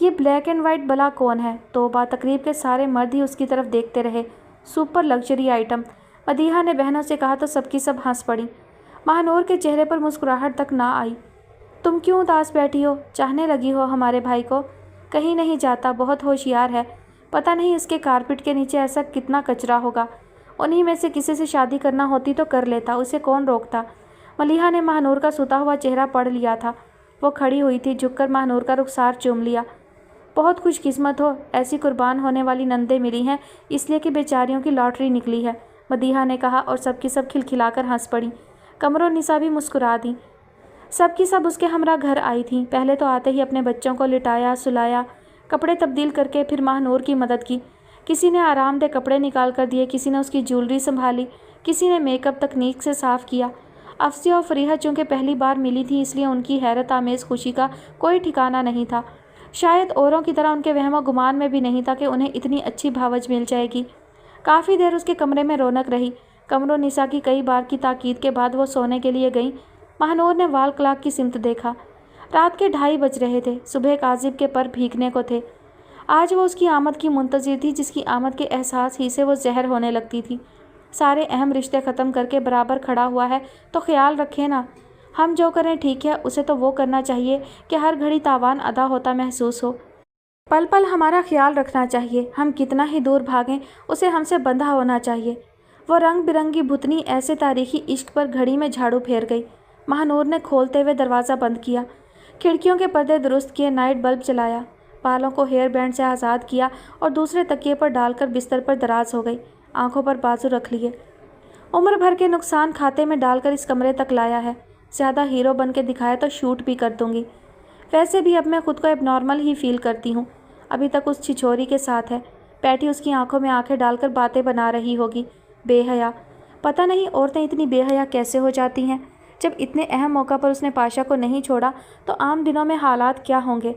یہ black and white بلا کون ہے؟ توبہ، تقریب کے سارے مرد ہی اس کی طرف دیکھتے رہے۔ سپر لگژری آئٹم، مدیحہ نے بہنوں سے کہا تو سب کی سب ہنس پڑی۔ ماہنور کے چہرے پر مسکراہٹ تک نہ آئی۔ تم کیوں اداس بیٹھی ہو؟ چاہنے لگی ہو ہمارے بھائی کو؟ کہیں نہیں جاتا، بہت ہوشیار ہے، پتہ نہیں اس کے کارپٹ کے نیچے ایسا کتنا کچرا ہوگا۔ انہی میں سے کسی سے شادی کرنا ہوتی تو کر لیتا، اسے کون روکتا؟ ملیحہ نے ماہنور کا سوتا ہوا چہرہ پڑھ لیا تھا۔ وہ کھڑی ہوئی تھی، جھک کر ماہنور کا رخسار چوم لیا۔ بہت خوش قسمت ہو، ایسی قربان ہونے والی نندیں ملی ہیں، اس لیے کہ بیچاریوں کی لاٹری نکلی ہے، مدیحہ نے کہا، اور سب کی سب کھلکھلا کر ہنس پڑیں۔ قمر و نساء بھی مسکرا دیں۔ سب کی سب اس کے ہمراہ گھر آئی تھیں۔ پہلے تو آتے ہی اپنے بچوں کو لٹایا، سلایا، کپڑے تبدیل کر کے پھر ماہنور کی مدد کی۔ کسی نے آرام دہ کپڑے نکال کر دیے، کسی نے اس کی جیولری سنبھالی، کسی نے میک اپ تکنیک سے صاف کیا۔ افصیہ اور فریحہ چونکہ پہلی بار ملی تھیں، اس لیے ان کی حیرت آمیز خوشی کا کوئی ٹھکانہ نہیں تھا۔ شاید اوروں کی طرح ان کے وہم و گمان میں بھی نہیں تھا کہ انہیں اتنی اچھی بھاوج مل جائے گی۔ کافی دیر اس کے کمرے میں رونق رہی۔ قمر و نساء کی کئی بار کی تاکید کے بعد وہ سونے کے لیے گئیں۔ ماہنور نے وال کلاک کی سمت دیکھا۔ رات کے 2:30 بج رہے تھے۔ صبح کاذب کے پر بھیگنے کو تھے۔ آج وہ اس کی آمد کی منتظر تھی، جس کی آمد کے احساس ہی سے وہ زہر ہونے لگتی تھی۔ سارے اہم رشتے ختم کر کے برابر کھڑا ہوا ہے تو خیال رکھے نا۔ ہم جو کریں ٹھیک ہے، اسے تو وہ کرنا چاہیے کہ ہر گھڑی تاوان ادا ہوتا محسوس ہو۔ پل پل ہمارا خیال رکھنا چاہیے، ہم کتنا ہی دور بھاگیں اسے ہم سے بندھا ہونا چاہیے۔ وہ رنگ برنگی بھتنی ایسے تاریخی عشق پر گھڑی میں جھاڑو پھیر گئی۔ ماہنور نے کھولتے ہوئے دروازہ بند کیا، کھڑکیوں کے پردے درست کیے، نائٹ بلب جلایا، بالوں کو ہیئر بینڈ سے آزاد کیا اور دوسرے تکیے پر ڈال کر بستر پر دراز ہو گئی، آنکھوں پر بازو رکھ لیے۔ عمر بھر کے نقصان کھاتے میں ڈال کر اس کمرے تک لایا ہے، زیادہ ہیرو بن کے دکھایا تو شوٹ بھی کر دوں گی۔ ویسے بھی اب میں خود کو اب نارمل ہی فیل کرتی ہوں۔ ابھی تک اس چھچوری کے ساتھ ہے، بیٹھی اس کی آنکھوں میں آنکھیں ڈال کر باتیں بنا رہی ہوگی۔ بے حیا، پتہ نہیں عورتیں اتنی بے حیا کیسے ہو جاتی ہیں۔ جب اتنے اہم موقع پر اس نے پاشا کو نہیں چھوڑا تو عام دنوں میں حالات کیا ہوں گے؟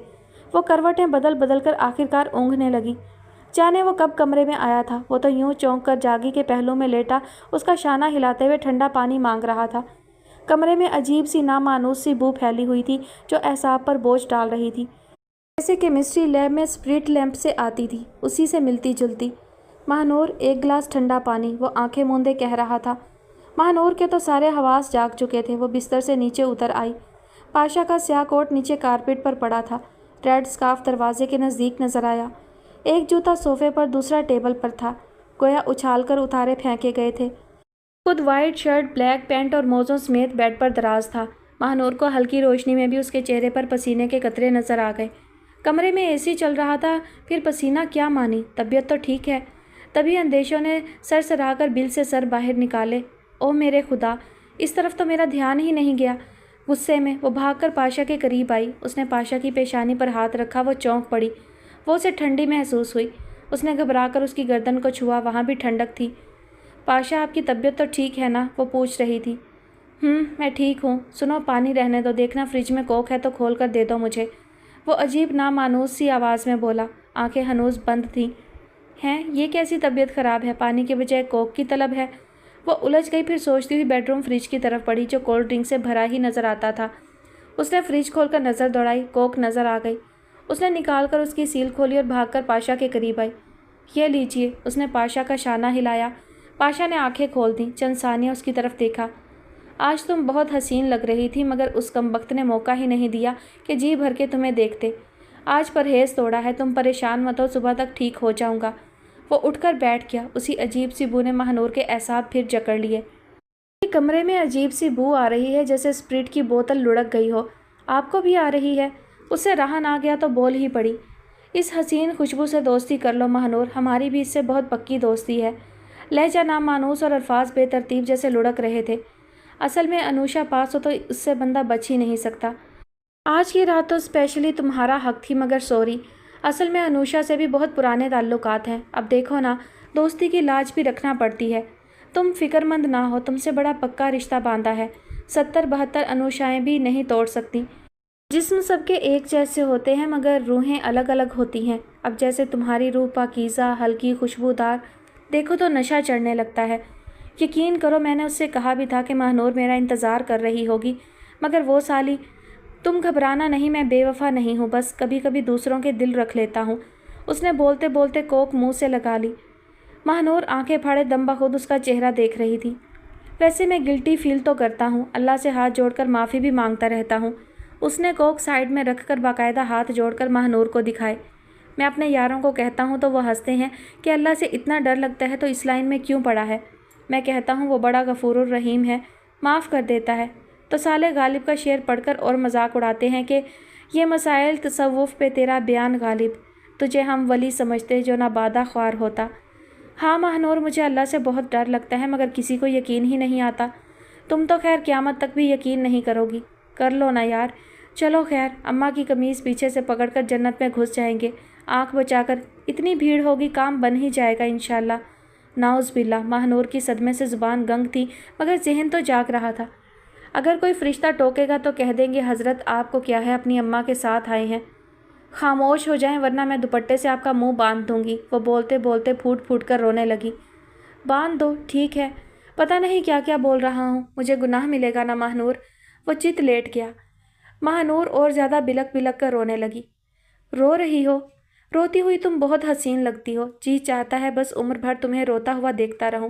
وہ کروٹیں بدل بدل کر آخرکار اونگھنے لگی۔ جانے وہ کب کمرے میں آیا تھا، وہ تو یوں چونک کر جاگی کے پہلو میں لیٹا اس کا شانہ ہلاتے ہوئے ٹھنڈا پانی مانگ رہا تھا۔ کمرے میں عجیب سی نامانوس سی بو پھیلی ہوئی تھی جو اعصاب پر بوجھ ڈال رہی تھی، جیسے کیمسٹری لیب میں اسپرٹ لیمپ سے آتی تھی، اسی سے ملتی جلتی۔ ماہنور، ایک گلاس ٹھنڈا پانی، وہ آنکھیں موندے کہہ رہا تھا۔ ماہنور کے تو سارے حواس جاگ چکے تھے۔ وہ بستر سے نیچے اتر آئی۔ پاشا کا سیاہ کوٹ نیچے کارپیٹ پر پڑا تھا، ریڈ اسکارف دروازے کے نزدیک نظر آیا۔ ایک جوتا صوفے پر، دوسرا ٹیبل پر تھا، گویا اچھال کر اتارے پھینکے گئے تھے۔ خود وائٹ شرٹ، بلیک پینٹ اور موزوں سمیت بیڈ پر دراز تھا۔ ماہنور کو ہلکی روشنی میں بھی اس کے چہرے پر پسینے کے قطرے نظر آ گئے۔ کمرے میں اے سی چل رہا تھا، پھر پسینہ کیا مانی؟ طبیعت تو ٹھیک ہے۔ تبھی اندیشوں نے سر سرا کر بل سے سر باہر نکالے۔ او میرے خدا، اس طرف تو میرا دھیان ہی نہیں گیا۔ غصے میں وہ بھاگ کر پاشا کے قریب آئی۔ اس نے پاشا کی پیشانی پر ہاتھ رکھا، وہ چونک پڑی۔ وہ اسے ٹھنڈی محسوس ہوئی۔ اس نے گھبرا کر اس کی گردن کو چھوا، وہاں بھی ٹھنڈک تھی۔ پاشا، آپ کی طبیعت تو ٹھیک ہے نا؟ وہ پوچھ رہی تھی۔ میں ٹھیک ہوں۔ سنو، پانی رہنے دو، دیکھنا فریج میں کوک ہے تو کھول کر دے دو مجھے، وہ عجیب نامانوس سی آواز میں بولا۔ آنکھیں ہنوز بند تھیں۔ ہیں، یہ کیسی طبیعت خراب ہے؟ پانی کے بجائے کوک کی طلب ہے؟ وہ الجھ گئی، پھر سوچتی ہوئی بیڈ روم فریج کی طرف بڑھی جو کولڈ ڈرنک سے بھرا ہی نظر آتا تھا۔ اس نے فریج کھول کر نظر دوڑائی، کوک نظر آ گئی۔ اس نے نکال کر اس کی سیل کھولی اور بھاگ کر پاشا کے قریب آئی۔ یہ لیجیے، اس نے پاشا کا شانہ ہلایا۔ پاشا نے آنکھیں کھول دیں، چند ثانیہ اس کی طرف دیکھا۔ آج تم بہت حسین لگ رہی تھی، مگر اس کمبخت نے موقع ہی نہیں دیا کہ جی بھر کے تمہیں دیکھتے۔ آج پرہیز توڑا ہے، تم پریشان مت ہو، صبح تک ٹھیک ہو جاؤں گا۔ وہ اٹھ کر بیٹھ گیا۔ اسی عجیب سی بو نے ماہنور کے اعصاب پھر جکڑ لیے۔ کمرے میں عجیب سی بو آ رہی ہے، جیسے اسپرٹ کی بوتل لڑک گئی ہو۔ آپ کو بھی آ رہی ہے؟ اس سے رہا نہ گیا تو بول ہی پڑی۔ اس حسین خوشبو سے دوستی کر لو ماہنور، ہماری بھی اس سے بہت پکی دوستی ہے۔ لہجہ نامانوس اور الفاظ بے ترتیب جیسے لڑک رہے تھے۔ اصل میں انوشا پاس ہو تو اس سے بندہ بچ ہی نہیں سکتا۔ آج کی رات تو اسپیشلی تمہارا حق تھی، مگر سوری، اصل میں انوشا سے بھی بہت پرانے تعلقات ہیں۔ اب دیکھو نا، دوستی کی لاج بھی رکھنا پڑتی ہے۔ تم فکر مند نہ ہو، تم سے بڑا پکا رشتہ باندھا ہے، 70-72 انوشائیں بھی نہیں توڑ سکتی۔ جسم سب کے ایک جیسے ہوتے ہیں مگر روحیں الگ الگ ہوتی ہیں۔ اب جیسے تمہاری روح پاکیزہ، ہلکی، خوشبودار، دیکھو تو نشہ چڑھنے لگتا ہے۔ یقین کرو، میں نے اس سے کہا بھی تھا کہ ماہنور میرا انتظار کر رہی ہوگی، مگر وہ سالی تم گھبرانا نہیں، میں بے وفا نہیں ہوں، بس کبھی کبھی دوسروں کے دل رکھ لیتا ہوں۔ اس نے بولتے بولتے کوک منہ سے لگا لی۔ ماہنور آنکھیں پھاڑے دم بخود اس کا چہرہ دیکھ رہی تھی۔ ویسے میں گلٹی فیل تو کرتا ہوں، اللہ سے ہاتھ جوڑ کر معافی بھی مانگتا رہتا ہوں۔ اس نے کوک سائڈ میں رکھ کر باقاعدہ ہاتھ جوڑ کر ماہنور کو دکھائے۔ میں اپنے یاروں کو کہتا ہوں تو وہ ہنستے ہیں کہ اللہ سے اتنا ڈر لگتا ہے تو اس لائن میں کیوں پڑا ہے۔ میں کہتا ہوں وہ بڑا غفور الرحیم ہے، معاف کر دیتا ہے، تو صالح غالب کا شعر پڑھ کر اور مذاق اڑاتے ہیں کہ یہ مسائل تصوف پہ تیرا بیان غالب، تجھے ہم ولی سمجھتے جو نہ بادہ خوار ہوتا۔ ہاں ماہنور، مجھے اللہ سے بہت ڈر لگتا ہے مگر کسی کو یقین ہی نہیں آتا۔ تم تو خیر قیامت تک بھی یقین نہیں کرو گی، کر لو نا یار۔ چلو خیر، اماں کی قمیض پیچھے سے پکڑ کر جنت میں گھس جائیں گے، آنکھ بچا کر، اتنی بھیڑ ہوگی کام بن ہی جائے گا انشاءاللہ۔ نعوذ باللہ، ماہنور کی صدمے سے زبان گنگ تھی مگر ذہن تو جاگ رہا تھا۔ اگر کوئی فرشتہ ٹوکے گا تو کہہ دیں گے حضرت آپ کو کیا ہے، اپنی اماں کے ساتھ آئے ہیں، خاموش ہو جائیں ورنہ میں دوپٹے سے آپ کا منہ باندھ دوں گی۔ وہ بولتے بولتے پھوٹ پھوٹ کر رونے لگی۔ باندھ دو، ٹھیک ہے، پتہ نہیں کیا کیا بول رہا ہوں، مجھے گناہ ملے گا نا ماہنور۔ وہ چت لیٹ گیا۔ ماہنور اور زیادہ بلک بلک کر رونے لگی۔ رو رہی ہو؟ روتی ہوئی تم بہت حسین لگتی ہو، جی چاہتا ہے بس عمر بھر تمہیں روتا ہوا دیکھتا رہوں۔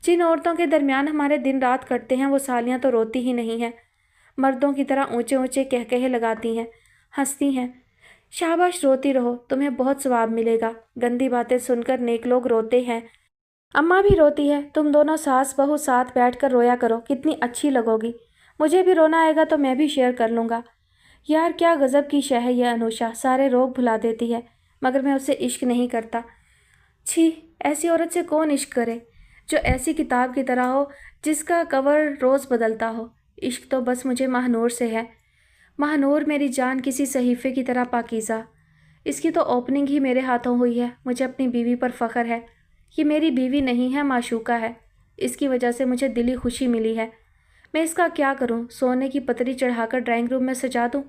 جن عورتوں کے درمیان ہمارے دن رات کٹتے ہیں وہ سالیاں تو روتی ہی نہیں ہیں، مردوں کی طرح اونچے اونچے کہکہے لگاتی ہیں، ہنستی ہیں۔ شاباش، روتی رہو، تمہیں بہت ثواب ملے گا۔ گندی باتیں سن کر نیک لوگ روتے ہیں۔ اماں بھی روتی ہے، تم دونوں ساس بہو ساتھ بیٹھ کر رویا کرو، کتنی اچھی لگو گی۔ مجھے بھی رونا آئے گا تو میں بھی شیئر کر لوں گا۔ یار کیا غضب کی شے ہے یہ انوشا، سارے روگ بھلا دیتی ہے، مگر میں اسے عشق نہیں کرتا۔ چھی، ایسی عورت سے کون عشق کرے جو ایسی کتاب کی طرح ہو جس کا کور روز بدلتا ہو۔ عشق تو بس مجھے ماہنور سے ہے۔ ماہنور میری جان کسی صحیفے کی طرح پاکیزہ، اس کی تو اوپننگ ہی میرے ہاتھوں ہوئی ہے۔ مجھے اپنی بیوی پر فخر ہے، یہ میری بیوی نہیں ہے، معشوقہ ہے، اس کی وجہ سے مجھے دلی خوشی ملی ہے۔ میں اس کا کیا کروں، سونے کی پتری چڑھا کر ڈرائنگ روم میں سجا دوں؟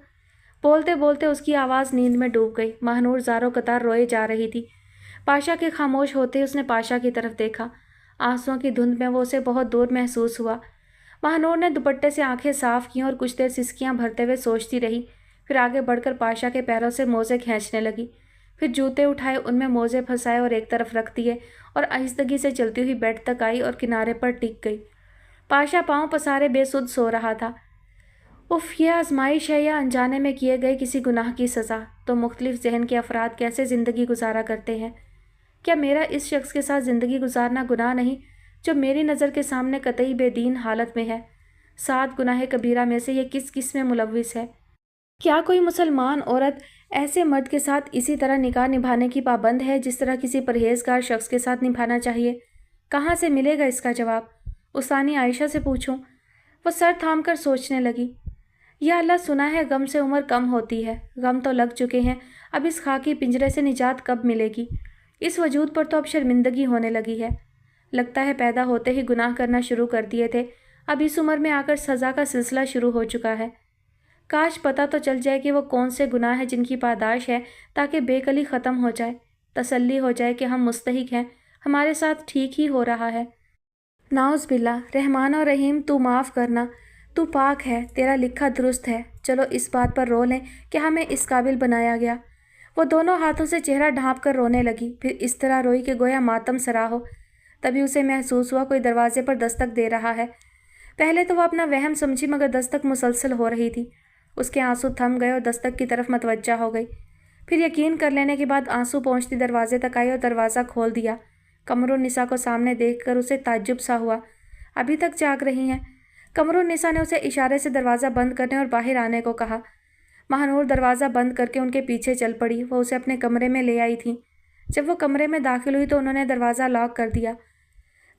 بولتے بولتے اس کی آواز نیند میں ڈوب گئی۔ ماہنور زاروں قطار روئے جا رہی تھی۔ پاشا کے خاموش ہوتے اس نے پاشا کی طرف دیکھا، آنسوؤں کی دھند میں وہ اسے بہت دور محسوس ہوا۔ ماہنور نے دوپٹے سے آنکھیں صاف کیں اور کچھ دیر سسکیاں بھرتے ہوئے سوچتی رہی، پھر آگے بڑھ کر پاشا کے پیروں سے موزے کھینچنے لگی، پھر جوتے اٹھائے، ان میں موزے پھنسائے اور ایک طرف رکھ دیے اور آہستگی سے چلتی ہوئی بیڈ تک آئی اور کنارے پر ٹک گئی۔ پاشا پاؤں پسارے بے سدھ سو رہا تھا۔ اف، یہ آزمائش ہے یا انجانے میں کیے گئے کسی گناہ کی سزا؟ تو مختلف ذہن کے افراد کیسے زندگی گزارا کرتے ہیں؟ کیا میرا اس شخص کے ساتھ زندگی گزارنا گناہ نہیں جو میری نظر کے سامنے قطعی بے دین حالت میں ہے؟ 7 گناہ کبیرہ میں سے یہ کس میں ملوث ہے؟ کیا کوئی مسلمان عورت ایسے مرد کے ساتھ اسی طرح نکاح نبھانے کی پابند ہے جس طرح کسی پرہیزگار شخص کے ساتھ نبھانا چاہیے؟ کہاں سے ملے گا اس کا جواب؟ استانی عائشہ سے پوچھوں؟ وہ سر تھام کر سوچنے لگی۔ یا اللہ، سنا ہے غم سے عمر کم ہوتی ہے، غم تو لگ چکے ہیں، اب اس خاکی پنجرے سے نجات کب ملے گی؟ اس وجود پر تو اب شرمندگی ہونے لگی ہے، لگتا ہے پیدا ہوتے ہی گناہ کرنا شروع کر دیے تھے، اب اس عمر میں آ کر سزا کا سلسلہ شروع ہو چکا ہے۔ کاش پتہ تو چل جائے کہ وہ کون سے گناہ ہیں جن کی پاداش ہے، تاکہ بے کلی ختم ہو جائے، تسلی ہو جائے کہ ہم مستحق ہیں، ہمارے ساتھ ٹھیک ہی ہو رہا ہے۔ نعوذ باللہ، رحمان و رحیم، تو معاف کرنا، تو پاک ہے، تیرا لکھا درست ہے، چلو اس بات پر رو لیں کہ ہمیں اس قابل بنایا گیا۔ وہ دونوں ہاتھوں سے چہرہ ڈھانپ کر رونے لگی، پھر اس طرح روئی کہ گویا ماتم سرا ہو۔ تبھی اسے محسوس ہوا کوئی دروازے پر دستک دے رہا ہے۔ پہلے تو وہ اپنا وہم سمجھی مگر دستک مسلسل ہو رہی تھی۔ اس کے آنسو تھم گئے اور دستک کی طرف متوجہ ہو گئی، پھر یقین کر لینے کے بعد آنسو پہنچتی دروازے تک آئی اور دروازہ کھول دیا۔ قمر النساء کو سامنے دیکھ کر اسے تعجب سا ہوا، ابھی تک جاگ رہی ہیں؟ قمر النساء نے اسے اشارے سے دروازہ بند کرنے اور باہر آنے کو کہا۔ ماہنور دروازہ بند کر کے ان کے پیچھے چل پڑی، وہ اسے اپنے کمرے میں لے آئی تھیں۔ جب وہ کمرے میں داخل ہوئی تو انہوں نے دروازہ لاک کر دیا۔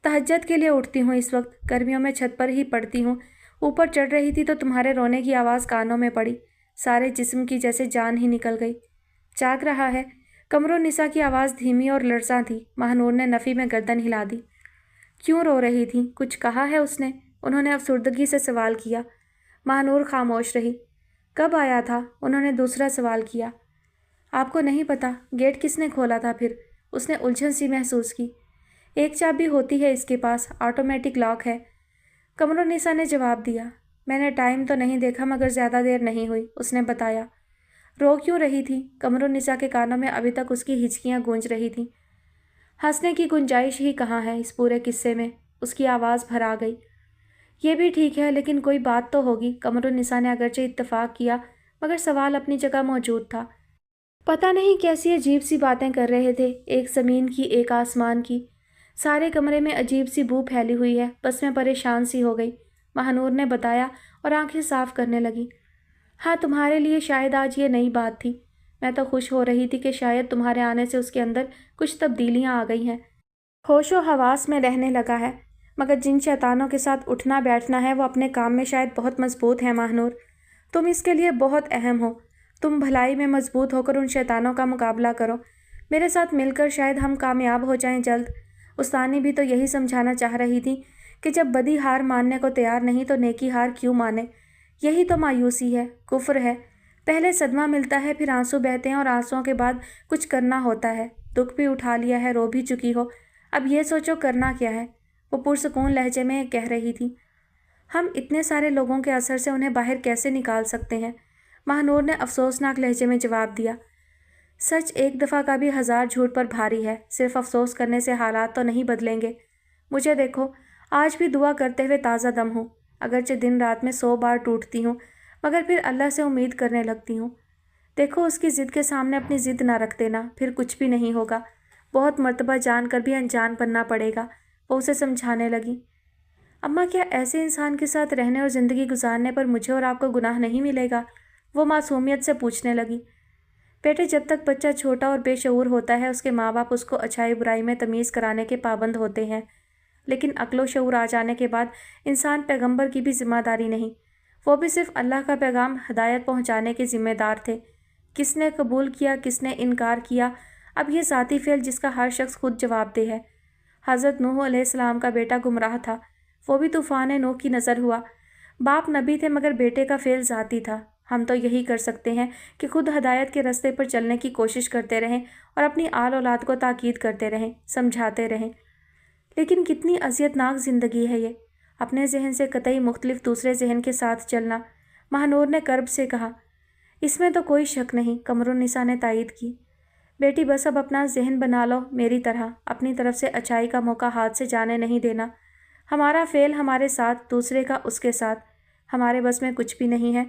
تہجد کے لیے اٹھتی ہوں اس وقت، گرمیوں میں چھت پر ہی پڑتی ہوں، اوپر چڑھ رہی تھی تو تمہارے رونے کی آواز کانوں میں پڑی، سارے جسم کی جیسے جان ہی نکل گئی۔ جاگ رہا ہے؟ قمر النساء کی آواز دھیمی اور لرزاں تھی۔ ماہنور نے نفی میں گردن ہلا دی۔ کیوں رو رہی تھی؟ کچھ کہا ہے اس نے؟ انہوں نے افسردگی سے سوال کیا۔ ماہنور خاموش رہی۔ کب آیا تھا؟ انہوں نے دوسرا سوال کیا۔ آپ کو نہیں پتا؟ گیٹ کس نے کھولا تھا پھر؟ اس نے الجھن سی محسوس کی۔ ایک چابی ہوتی ہے اس کے پاس، آٹومیٹک لاک ہے، قمر النساء نے جواب دیا۔ میں نے ٹائم تو نہیں دیکھا مگر زیادہ دیر نہیں ہوئی، اس نے بتایا۔ رو کیوں رہی تھی؟ قمرالنساء کے کانوں میں ابھی تک اس کی ہچکیاں گونج رہی تھیں۔ ہنسنے کی گنجائش ہی کہاں ہے اس پورے قصے میں، اس کی آواز بھر آ گئی۔ یہ بھی ٹھیک ہے، لیکن کوئی بات تو ہوگی۔ قمرالنساء نے اگرچہ اتفاق کیا مگر سوال اپنی جگہ موجود تھا۔ پتہ نہیں کیسی عجیب سی باتیں کر رہے تھے، ایک زمین کی ایک آسمان کی۔ سارے کمرے میں عجیب سی بو پھیلی ہوئی ہے، بس میں پریشان سی ہو گئی، ماہنور نے بتایا اور آنکھیں صاف کرنے لگی۔ ہاں، تمہارے لیے شاید آج یہ نئی بات تھی۔ میں تو خوش ہو رہی تھی کہ شاید تمہارے آنے سے اس کے اندر کچھ تبدیلیاں آ گئی ہیں، ہوش و حواس میں رہنے لگا ہے۔ مگر جن شیطانوں کے ساتھ اٹھنا بیٹھنا ہے وہ اپنے کام میں شاید بہت مضبوط ہیں ماہنور، تم اس کے لیے بہت اہم ہو۔ تم بھلائی میں مضبوط ہو کر ان شیطانوں کا مقابلہ کرو، میرے ساتھ مل کر شاید ہم کامیاب ہو جائیں جلد۔ استانی بھی تو یہی سمجھانا چاہ رہی تھی کہ جب بدی ہار ماننے کو تیار نہیں تو نیکی ہار کیوں مانے۔ یہی تو مایوسی ہے، کفر ہے۔ پہلے صدمہ ملتا ہے، پھر آنسو بہتے ہیں اور آنسوؤں کے بعد کچھ کرنا ہوتا ہے۔ دکھ بھی اٹھا لیا ہے، رو بھی چکی ہو، اب یہ سوچو کرنا کیا ہے، وہ پرسکون لہجے میں کہہ رہی تھی۔ ہم اتنے سارے لوگوں کے اثر سے انہیں باہر کیسے نکال سکتے ہیں؟ ماہنور نے افسوسناک لہجے میں جواب دیا۔ سچ ایک دفعہ کا بھی 1000 جھوٹ پر بھاری ہے، صرف افسوس کرنے سے حالات تو نہیں بدلیں گے۔ مجھے دیکھو، آج بھی دعا کرتے ہوئے تازہ دم ہوں، اگرچہ دن رات میں 100 بار ٹوٹتی ہوں مگر پھر اللہ سے امید کرنے لگتی ہوں۔ دیکھو، اس کی ضد کے سامنے اپنی ضد نہ رکھ دینا، پھر کچھ بھی نہیں ہوگا، بہت مرتبہ جان کر بھی انجان بننا پڑے گا، وہ اسے سمجھانے لگی۔ اماں، کیا ایسے انسان کے ساتھ رہنے اور زندگی گزارنے پر مجھے اور آپ کو گناہ نہیں ملے گا؟ وہ معصومیت سے پوچھنے لگی۔ بیٹے، جب تک بچہ چھوٹا اور بے شعور ہوتا ہے اس کے ماں باپ اس کو اچھائی برائی میں تمیز کرانے کے پابند ہوتے ہیں، لیکن عقل و شعور آ جانے کے بعد انسان پیغمبر کی بھی ذمہ داری نہیں، وہ بھی صرف اللہ کا پیغام ہدایت پہنچانے کے ذمہ دار تھے۔ کس نے قبول کیا، کس نے انکار کیا، اب یہ ذاتی فعل جس کا ہر شخص خود جواب دہ ہے۔ حضرت نوح علیہ السلام کا بیٹا گمراہ تھا، وہ بھی طوفان نوح کی نظر ہوا۔ باپ نبی تھے مگر بیٹے کا فعل ذاتی تھا۔ ہم تو یہی کر سکتے ہیں کہ خود ہدایت کے راستے پر چلنے کی کوشش کرتے رہیں اور اپنی آل اولاد کو تاکید کرتے رہیں، سمجھاتے رہیں۔ لیکن کتنی اذیت ناک زندگی ہے یہ، اپنے ذہن سے قطعی مختلف دوسرے ذہن کے ساتھ چلنا، ماہنور نے کرب سے کہا۔ اس میں تو کوئی شک نہیں، قمرالنساء نے تائید کی۔ بیٹی، بس اب اپنا ذہن بنا لو میری طرح، اپنی طرف سے اچھائی کا موقع ہاتھ سے جانے نہیں دینا۔ ہمارا فعل ہمارے ساتھ، دوسرے کا اس کے ساتھ، ہمارے بس میں کچھ بھی نہیں ہے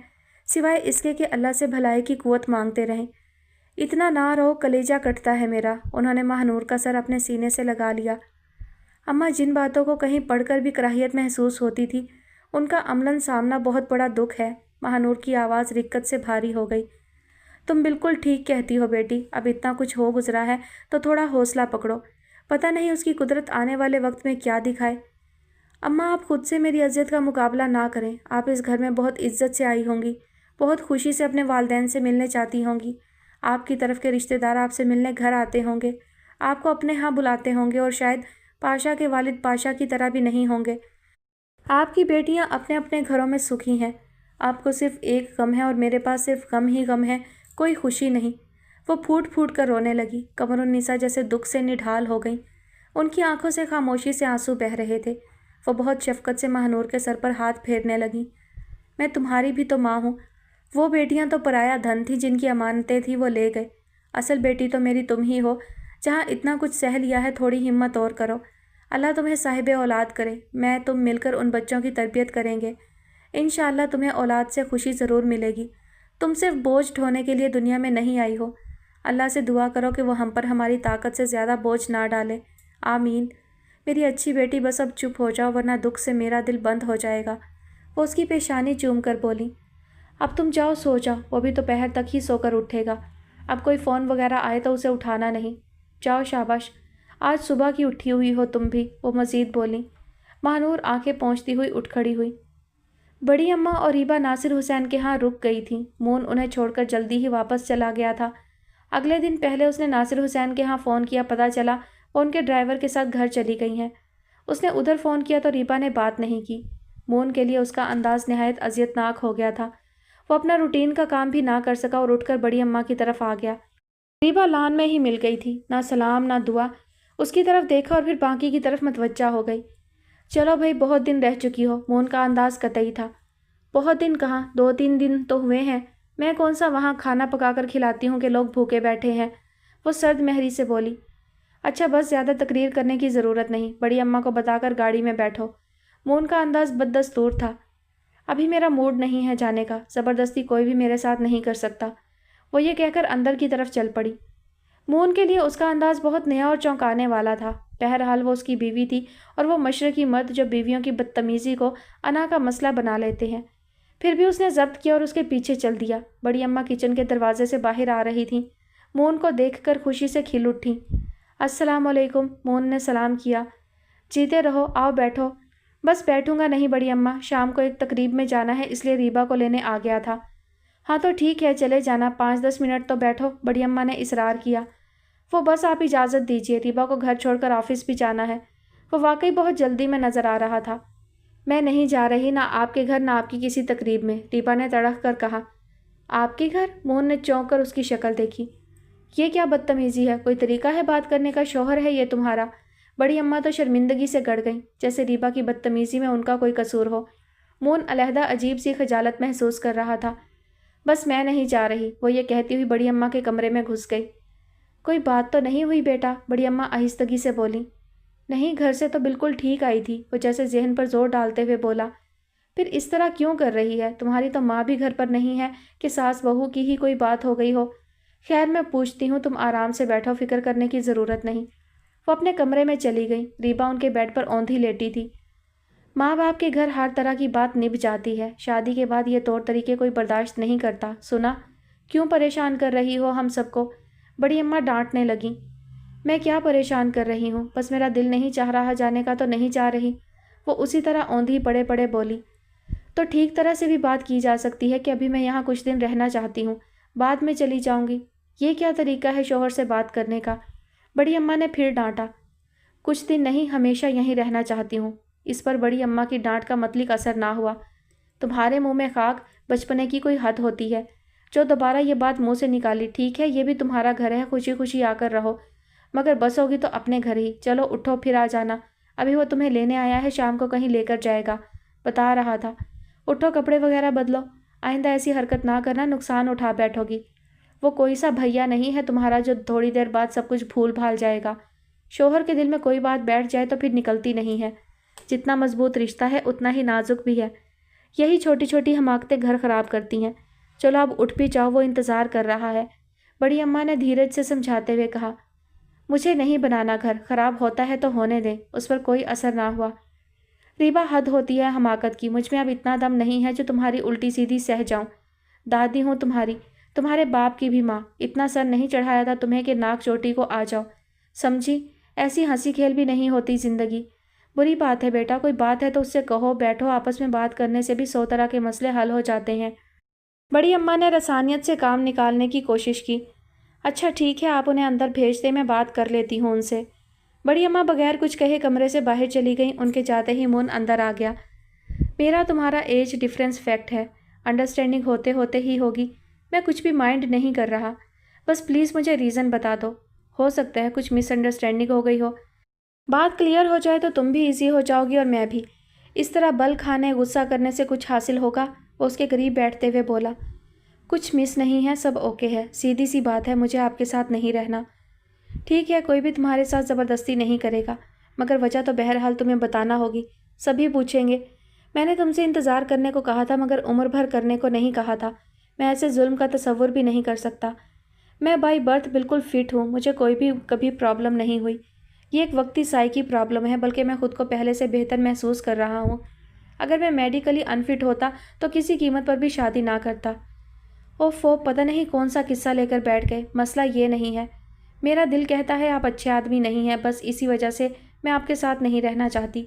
سوائے اس کے کہ اللہ سے بھلائی کی قوت مانگتے رہیں۔ اتنا نہ رہو، کلیجہ کٹتا ہے میرا۔ انہوں نے ماہنور کا سر اپنے سینے سے لگا لیا۔ اماں، جن باتوں کو کہیں پڑھ کر بھی کراہیت محسوس ہوتی تھی ان کا عملاً سامنا بہت بڑا دکھ ہے۔ ماہنور کی آواز رقت سے بھاری ہو گئی۔ تم بالکل ٹھیک کہتی ہو بیٹی، اب اتنا کچھ ہو گزرا ہے تو تھوڑا حوصلہ پکڑو، پتہ نہیں اس کی قدرت آنے والے وقت میں کیا دکھائے۔ اماں، آپ خود سے میری اذیت کا مقابلہ نہ کریں، آپ اس گھر میں بہت عزت سے آئی ہوں گی، بہت خوشی سے اپنے والدین سے ملنے چاہتی ہوں گی، آپ کی طرف کے رشتہ دار آپ سے ملنے گھر آتے ہوں گے، آپ کو اپنے ہاں بلاتے ہوں گے اور شاید پاشا کے والد پاشا کی طرح بھی نہیں ہوں گے۔ آپ کی بیٹیاں اپنے اپنے گھروں میں سکھی ہیں، آپ کو صرف ایک غم ہے اور میرے پاس صرف غم ہی غم ہے، کوئی خوشی نہیں۔ وہ پھوٹ پھوٹ کر رونے لگی۔ قمرالنساء جیسے دکھ سے نڈھال ہو گئیں، ان کی آنکھوں سے خاموشی سے آنسو بہہ رہے تھے۔ وہ بہت شفقت سے ماہنور کے سر پر ہاتھ پھیرنے لگیں۔ میں تمہاری بھی تو ماں ہوں، وہ بیٹیاں تو پرایا دھن تھی، جن کی امانتیں تھی وہ لے گئے، اصل بیٹی تو میری تم ہی ہو، جہاں اتنا کچھ سہ لیا ہے تھوڑی ہمت اور کرو، اللہ تمہیں صاحب اولاد کرے، میں تم مل کر ان بچوں کی تربیت کریں گے، انشاءاللہ تمہیں اولاد سے خوشی ضرور ملے گی، تم صرف بوجھ ڈھونے کے لیے دنیا میں نہیں آئی ہو، اللہ سے دعا کرو کہ وہ ہم پر ہماری طاقت سے زیادہ بوجھ نہ ڈالے، آمین۔ میری اچھی بیٹی، بس اب چپ ہو جاؤ ورنہ دکھ سے میرا دل بند ہو جائے گا۔ وہ اس کی پیشانی چوم کر بولی۔ اب تم جاؤ سو جاؤ، وہ بھی دوپہر تک ہی سو کر اٹھے گا، اب کوئی فون وغیرہ آئے تو اسے اٹھانا نہیں، جاؤ شاباش، آج صبح کی اٹھی ہوئی ہو تم بھی، وہ مزید بولی۔ ماہنور آنکھیں پونچھتی ہوئی اٹھ کھڑی ہوئی۔ بڑی اماں اور ریبا ناصر حسین کے ہاں رک گئی تھیں، مون انہیں چھوڑ کر جلدی ہی واپس چلا گیا تھا۔ اگلے دن پہلے اس نے ناصر حسین کے ہاں فون کیا، پتہ چلا وہ ان کے ڈرائیور کے ساتھ گھر چلی گئی ہیں۔ اس نے ادھر فون کیا تو ریبا نے بات نہیں کی۔ مون کے لیے اس کا انداز نہایت اذیت ناک ہو گیا تھا، وہ اپنا روٹین کا کام بھی نہ کر سکا اور اٹھ کر بڑی اماں کی طرف آ گیا۔ ریبا لان میں ہی مل گئی تھی، نہ سلام نہ دعا، اس کی طرف دیکھا اور پھر باقی کی طرف متوجہ ہو گئی۔ چلو بھائی، بہت دن رہ چکی ہو، مون کا انداز قطعی تھا۔ بہت دن کہاں، 2-3 دن تو ہوئے ہیں۔ میں کون سا وہاں کھانا پکا کر کھلاتی ہوں کہ لوگ بھوکے بیٹھے ہیں، وہ سرد مہری سے بولی۔ اچھا بس زیادہ تقریر کرنے کی ضرورت نہیں، بڑی اماں کو بتا کر گاڑی میں بیٹھو۔ مون کا انداز بددستور تھا۔ ابھی میرا موڈ نہیں ہے جانے کا، زبردستی کوئی بھی میرے ساتھ نہیں کر سکتا، وہ یہ کہہ کر اندر کی طرف چل پڑی۔ مون کے لیے اس کا انداز بہت نیا اور چونکانے والا تھا۔ بہرحال وہ اس کی بیوی تھی اور وہ مشرقی مرد جو بیویوں کی بدتمیزی کو انا کا مسئلہ بنا لیتے ہیں۔ پھر بھی اس نے ضبط کیا اور اس کے پیچھے چل دیا۔ بڑی اماں کچن کے دروازے سے باہر آ رہی تھیں۔ مون کو دیکھ کر خوشی سے کھل اٹھیں۔ السلام علیکم، مون نے سلام کیا۔ جیتے رہو، آؤ بیٹھو۔ بس بیٹھوں گا نہیں بڑی اماں، شام کو ایک تقریب میں جانا ہے، اس لیے ریبا کو لینے آ گیا تھا۔ ہاں تو ٹھیک ہے، چلے جانا، 5-10 منٹ تو بیٹھو، بڑی اماں نے اصرار کیا۔ وہ بس آپ اجازت دیجیے، ریبا کو گھر چھوڑ کر آفس بھی جانا ہے۔ وہ واقعی بہت جلدی میں نظر آ رہا تھا۔ میں نہیں جا رہی، نہ آپ کے گھر نہ آپ کی کسی تقریب میں، ریبا نے تڑک کر کہا۔ آپ کے گھر؟ مون نے چونک کر اس کی شکل دیکھی۔ یہ کیا بدتمیزی ہے، کوئی طریقہ ہے بات کرنے کا، شوہر ہے یہ تمہارا؟ بڑی اماں تو شرمندگی سے گڑ گئیں، جیسے ریبا کی بدتمیزی میں ان کا کوئی قصور ہو۔ مون علیحدہ عجیب سی خجالت محسوس کر رہا تھا۔ بس میں نہیں جا رہی، وہ یہ کہتی ہوئی بڑی اماں کے کمرے میں گھس گئی۔ کوئی بات تو نہیں ہوئی بیٹا، بڑی اماں آہستگی سے بولیں۔ نہیں، گھر سے تو بالکل ٹھیک آئی تھی، وہ جیسے ذہن پر زور ڈالتے ہوئے بولا۔ پھر اس طرح کیوں کر رہی ہے؟ تمہاری تو ماں بھی گھر پر نہیں ہے کہ ساس بہو کی ہی کوئی بات ہو گئی ہو۔ خیر میں پوچھتی ہوں، تم آرام سے بیٹھو، فکر کرنے کی ضرورت نہیں۔ وہ اپنے کمرے میں چلی گئی۔ ریبا ان کے بیڈ پر اوندھی لیٹی تھی۔ ماں باپ کے گھر ہر طرح کی بات نبھ جاتی ہے، شادی کے بعد یہ طور طریقے کوئی برداشت نہیں کرتا، سنا؟ کیوں پریشان کر رہی ہو ہم سب کو؟ بڑی اماں ڈانٹنے لگیں۔ میں کیا پریشان کر رہی ہوں؟ بس میرا دل نہیں چاہ رہا جانے کا تو نہیں جا رہی، وہ اسی طرح اوندھی پڑے پڑے بولی۔ تو ٹھیک طرح سے بھی بات کی جا سکتی ہے کہ ابھی میں یہاں کچھ دن رہنا چاہتی ہوں، بعد میں چلی جاؤں گی۔ یہ کیا طریقہ ہے شوہر سے بات کرنے کا؟ بڑی اماں نے پھر ڈانٹا۔ کچھ دن نہیں، ہمیشہ یہیں رہنا چاہتی ہوں۔ اس پر بڑی اماں کی ڈانٹ کا مطلق اثر نہ ہوا۔ تمہارے منہ میں خاک، بچپنے کی کوئی حد ہوتی ہے جو دوبارہ یہ بات منہ سے نکالی۔ ٹھیک ہے، یہ بھی تمہارا گھر ہے، خوشی خوشی آ کر رہو، مگر بس ہوگی تو اپنے گھر ہی۔ چلو اٹھو، پھر آ جانا، ابھی وہ تمہیں لینے آیا ہے، شام کو کہیں لے کر جائے گا، بتا رہا تھا۔ اٹھو، کپڑے وغیرہ بدلو، آئندہ ایسی حرکت نہ کرنا، نقصان اٹھا بیٹھو گی۔ وہ کوئی سا بھیا نہیں ہے تمہارا جو تھوڑی دیر بعد سب کچھ بھول بھال جائے گا۔ شوہر کے دل میں کوئی بات بیٹھ جائے تو پھر نکلتی نہیں ہے۔ جتنا مضبوط رشتہ ہے اتنا ہی نازک بھی ہے۔ یہی چھوٹی چھوٹی حماقتیں گھر خراب کرتی ہیں۔ چلو اب اٹھ بھی جاؤ، وہ انتظار کر رہا ہے، بڑی اماں نے دھیرج سے سمجھاتے ہوئے کہا۔ مجھے نہیں بنانا گھر، خراب ہوتا ہے تو ہونے دیں، اس پر کوئی اثر نہ ہوا۔ ریبا، حد ہوتی ہے حماقت کی، مجھ میں اب اتنا دم نہیں ہے جو تمہاری الٹی سیدھی سہ جاؤں۔ دادی ہوں تمہاری، تمہارے باپ کی بھی ماں، اتنا سر نہیں چڑھایا تھا تمہیں کہ ناک چوٹی کو آ جاؤ، سمجھی؟ ایسی ہنسی کھیل بھی نہیں ہوتی زندگی۔ بری بات ہے بیٹا، کوئی بات ہے تو اس سے کہو، بیٹھو، آپس میں بات کرنے سے بھی 100 طرح کے مسئلے حل ہو جاتے ہیں۔ بڑی اماں نے رسانیت سے کام نکالنے کی کوشش کی۔ اچھا ٹھیک ہے، آپ انہیں اندر بھیج دیں، میں بات کر لیتی ہوں ان سے۔ بڑی اماں بغیر کچھ کہے کمرے سے باہر چلی گئیں۔ ان کے جاتے ہی مون اندر آ گیا۔ میرا تمہارا ایج ڈفرینس فیکٹ ہے، انڈرسٹینڈنگ ہوتے ہوتے ہی ہوگی، میں کچھ بھی مائنڈ نہیں کر رہا، بس پلیز مجھے ریزن بتا دو۔ ہو سکتا ہے کچھ مس انڈرسٹینڈنگ ہو گئی ہو، بات کلیئر ہو جائے تو تم بھی ایزی ہو جاؤ گی اور میں بھی۔ اس طرح بل کھانے غصہ کرنے سے کچھ حاصل ہوگا؟ وہ اس کے قریب بیٹھتے ہوئے بولا۔ کچھ مس نہیں ہے، سب اوکے ہے، سیدھی سی بات ہے، مجھے آپ کے ساتھ نہیں رہنا۔ ٹھیک ہے، کوئی بھی تمہارے ساتھ زبردستی نہیں کرے گا، مگر وجہ تو بہرحال تمہیں بتانا ہوگی، سبھی پوچھیں گے۔ میں نے تم سے انتظار کرنے کو کہا تھا مگر عمر بھر کرنے کو نہیں کہا تھا، میں ایسے ظلم کا تصور بھی نہیں کر سکتا۔ میں بائی برتھ بالکل فٹ ہوں، مجھے کوئی بھی کبھی پرابلم نہیں ہوئی، یہ ایک وقتی سائے کی پرابلم ہے، بلکہ میں خود کو پہلے سے بہتر محسوس کر رہا ہوں۔ اگر میں میڈیکلی انفٹ ہوتا تو کسی قیمت پر بھی شادی نہ کرتا۔ اوفو، پتہ نہیں کون سا قصہ لے کر بیٹھ گئے، مسئلہ یہ نہیں ہے، میرا دل کہتا ہے آپ اچھے آدمی نہیں ہیں، بس اسی وجہ سے میں آپ کے ساتھ نہیں رہنا چاہتی،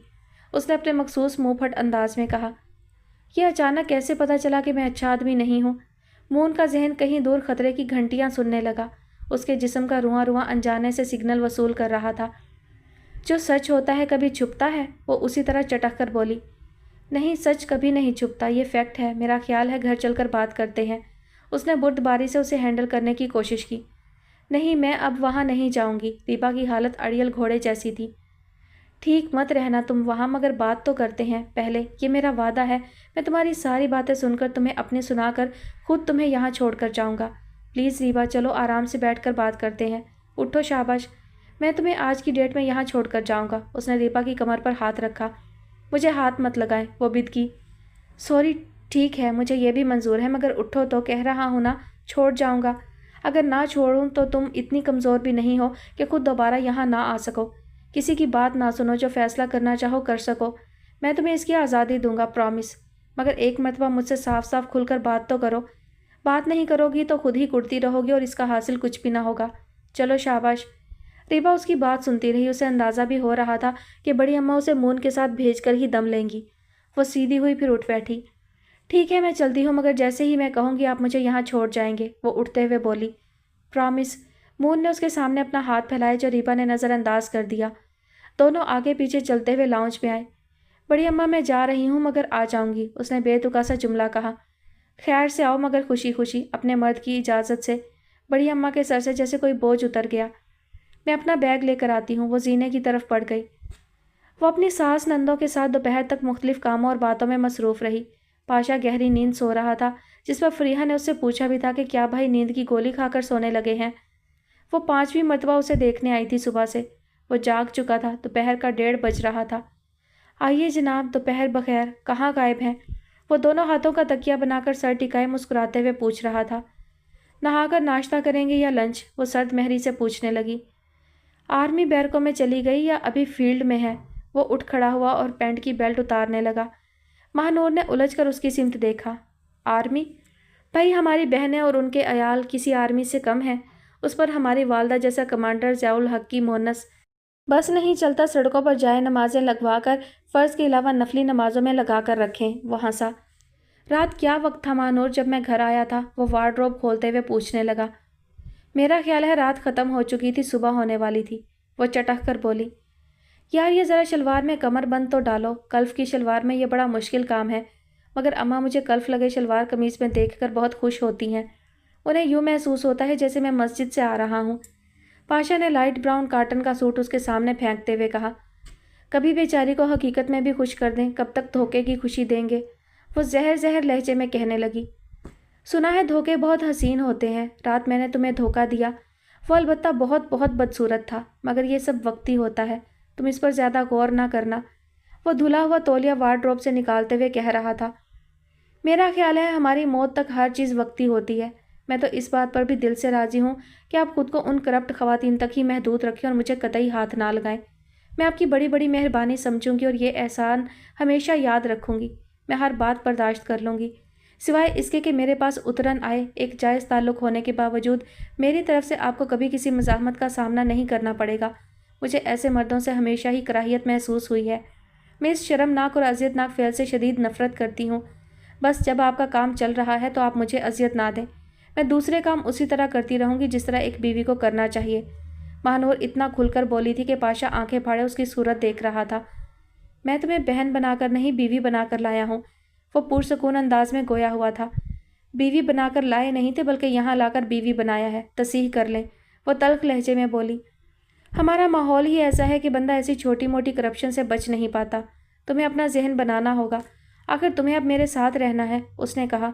اس نے اپنے مخصوص منہ پھٹ انداز میں کہا۔ یہ اچانک کیسے پتہ چلا کہ میں اچھا آدمی نہیں ہوں؟ مون کا ذہن کہیں دور خطرے کی گھنٹیاں سننے لگا، اس کے جسم کا رواں رواں انجانے سے سگنل وصول کر رہا تھا۔ جو سچ ہوتا ہے کبھی چھپتا ہے؟ وہ اسی طرح چٹک کر بولی۔ نہیں، سچ کبھی نہیں چھپتا، یہ فیکٹ ہے، میرا خیال ہے گھر چل کر بات کرتے ہیں۔ اس نے بردباری سے اسے ہینڈل کرنے کی کوشش کی۔ نہیں، میں اب وہاں نہیں جاؤں گی، ریبا کی حالت اڑیل گھوڑے جیسی تھی۔ ٹھیک مت رہنا تم وہاں، مگر بات تو کرتے ہیں پہلے، یہ میرا وعدہ ہے، میں تمہاری ساری باتیں سن کر تمہیں اپنی سنا کر خود تمہیں یہاں چھوڑ کر جاؤں گا۔ پلیز ریبا، چلو آرام سے بیٹھ کر بات کرتے ہیں۔ اٹھو شاباش، میں تمہیں آج کی ڈیٹ میں یہاں چھوڑ کر جاؤں گا۔ اس نے ریبا کی کمر پر ہاتھ رکھا۔ مجھے ہاتھ مت لگائیں، وہ بدکی۔ سوری، ٹھیک ہے، مجھے یہ بھی منظور ہے، مگر اٹھو تو، کہہ رہا ہوں نا، چھوڑ جاؤں گا۔ اگر نہ چھوڑوں تو تم اتنی کمزور بھی نہیں ہو کہ خود دوبارہ یہاں نہ آ سکو، کسی کی بات نہ سنو، جو فیصلہ کرنا چاہو کر سکو۔ میں تمہیں اس کی آزادی دوں گا، پرامس، مگر ایک مرتبہ مجھ سے صاف صاف کھل کر بات تو کرو۔ بات نہیں کرو گی تو خود ہی کڑتی رہو گی اور اس کا حاصل کچھ بھی نہ ہوگا۔ چلو شاباش۔ ریبا اس کی بات سنتی رہی، اسے اندازہ بھی ہو رہا تھا کہ بڑی اماں اسے مون کے ساتھ بھیج کر ہی دم لیں گی۔ وہ سیدھی ہوئی پھر اٹھ بیٹھی۔ ٹھیک ہے، میں چلتی ہوں، مگر جیسے ہی میں کہوں گی آپ مجھے یہاں چھوڑ جائیں گے، وہ اٹھتے ہوئے بولی۔ پرامس۔ مون نے اس کے سامنے اپنا ہاتھ پھیلائے جو ریبا نے نظر انداز کر دیا۔ دونوں آگے پیچھے چلتے ہوئے لاؤنج میں آئے۔ بڑی اماں، میں جا رہی ہوں، مگر آ جاؤں گی، اس نے بے تکا سا جملہ کہا۔ خیر سے آؤ، مگر خوشی خوشی، اپنے مرد کی اجازت سے۔ بڑی اماں کے سر سے جیسے کوئی بوجھ اتر گیا۔ میں اپنا بیگ لے کر آتی ہوں، وہ زینے کی طرف بڑھ گئی۔ وہ اپنی ساس نندوں کے ساتھ دوپہر تک مختلف کاموں اور باتوں میں مصروف رہی۔ پاشا گہری نیند سو رہا تھا، جس پر فریحہ نے اس سے پوچھا بھی تھا کہ کیا بھائی نیند کی گولی کھا کر سونے لگے ہیں۔ وہ 5ویں مرتبہ اسے دیکھنے آئی تھی صبح سے۔ وہ جاگ چکا تھا، دوپہر کا 1:30 بج رہا تھا۔ آئیے جناب، دوپہر بخیر، کہاں غائب ہیں؟ وہ دونوں ہاتھوں کا تکیہ بنا کر سر ٹکائے مسکراتے ہوئے پوچھ رہا تھا۔ نہا کر ناشتہ کریں گے یا لنچ؟ وہ سرد مہری سے پوچھنے لگی۔ آرمی بیرکوں میں چلی گئی یا ابھی فیلڈ میں ہے؟ وہ اٹھ کھڑا ہوا اور پینٹ کی بیلٹ اتارنے لگا۔ ماہنور نے الجھ کر اس کی سمت دیکھا۔ آرمی؟ بھائی ہماری بہنیں اور ان کے عیال کسی آرمی سے کم ہیں؟ اس پر ہماری والدہ جیسا کمانڈر ضیاء الحق کی مونس بس نہیں چلتا، سڑکوں پر جائے نمازیں لگوا کر فرض کے علاوہ نفلی نمازوں میں لگا کر رکھیں، وہ ہنسا۔ رات کیا وقت تھا ماہنور جب میں گھر آیا تھا؟ وہ وارڈروب کھولتے ہوئے پوچھنے لگا۔ میرا خیال ہے رات ختم ہو چکی تھی، صبح ہونے والی تھی، وہ چٹخ کر بولی۔ یار یہ ذرا شلوار میں کمر بند تو ڈالو، کلف کی شلوار میں یہ بڑا مشکل کام ہے، مگر اماں مجھے کلف لگے شلوار قمیض میں دیکھ کر بہت خوش ہوتی ہیں، انہیں یوں محسوس ہوتا ہے جیسے میں مسجد سے آ رہا ہوں۔ پاشا نے لائٹ براؤن کاٹن کا سوٹ اس کے سامنے پھینکتے ہوئے کہا۔ کبھی بیچاری کو حقیقت میں بھی خوش کر دیں، کب تک دھوکے کی خوشی دیں گے؟ وہ زہر لہجے میں کہنے لگی۔ سنا ہے دھوکے بہت حسین ہوتے ہیں، رات میں نے تمہیں دھوکہ دیا، وہ البتہ بہت بہت بدصورت تھا، مگر یہ سب وقتی ہوتا ہے، تم اس پر زیادہ غور نہ کرنا، وہ دھلا ہوا تولیہ وارڈروب سے نکالتے ہوئے کہہ رہا تھا۔ میرا خیال ہے ہماری موت تک ہر چیز وقتی ہوتی ہے، میں تو اس بات پر بھی دل سے راضی ہوں کہ آپ خود کو ان کرپٹ خواتین تک ہی محدود رکھیں اور مجھے قطعی ہاتھ نہ لگائیں۔ میں آپ کی بڑی بڑی مہربانی سمجھوں گی اور یہ احسان ہمیشہ یاد رکھوں گی، میں ہر بات برداشت کر لوں گی، سوائے اس کے کہ میرے پاس اترن آئے، ایک جائز تعلق ہونے کے باوجود میری طرف سے آپ کو کبھی کسی مزاحمت کا سامنا نہیں کرنا پڑے گا۔ مجھے ایسے مردوں سے ہمیشہ ہی کراہیت محسوس ہوئی ہے، میں اس شرمناک اور اذیت ناک فعل سے شدید نفرت کرتی ہوں۔ بس جب آپ کا کام چل رہا ہے تو آپ مجھے اذیت نہ دیں، میں دوسرے کام اسی طرح کرتی رہوں گی جس طرح ایک بیوی کو کرنا چاہیے۔ ماہنور اتنا کھل کر بولی تھی کہ پاشا آنکھیں پھاڑے اس کی صورت دیکھ رہا تھا۔ میں تمہیں بہن بنا کر نہیں، بیوی بنا کر لایا ہوں، وہ پرسکون انداز میں گویا ہوا تھا۔ بیوی بنا کر لائے نہیں تھے بلکہ یہاں لا کر بیوی بنایا ہے، تصحیح کر لیں، وہ تلخ لہجے میں بولی۔ ہمارا ماحول ہی ایسا ہے کہ بندہ ایسی چھوٹی موٹی کرپشن سے بچ نہیں پاتا، تمہیں اپنا ذہن بنانا ہوگا، آخر تمہیں اب میرے ساتھ رہنا ہے، اس نے کہا۔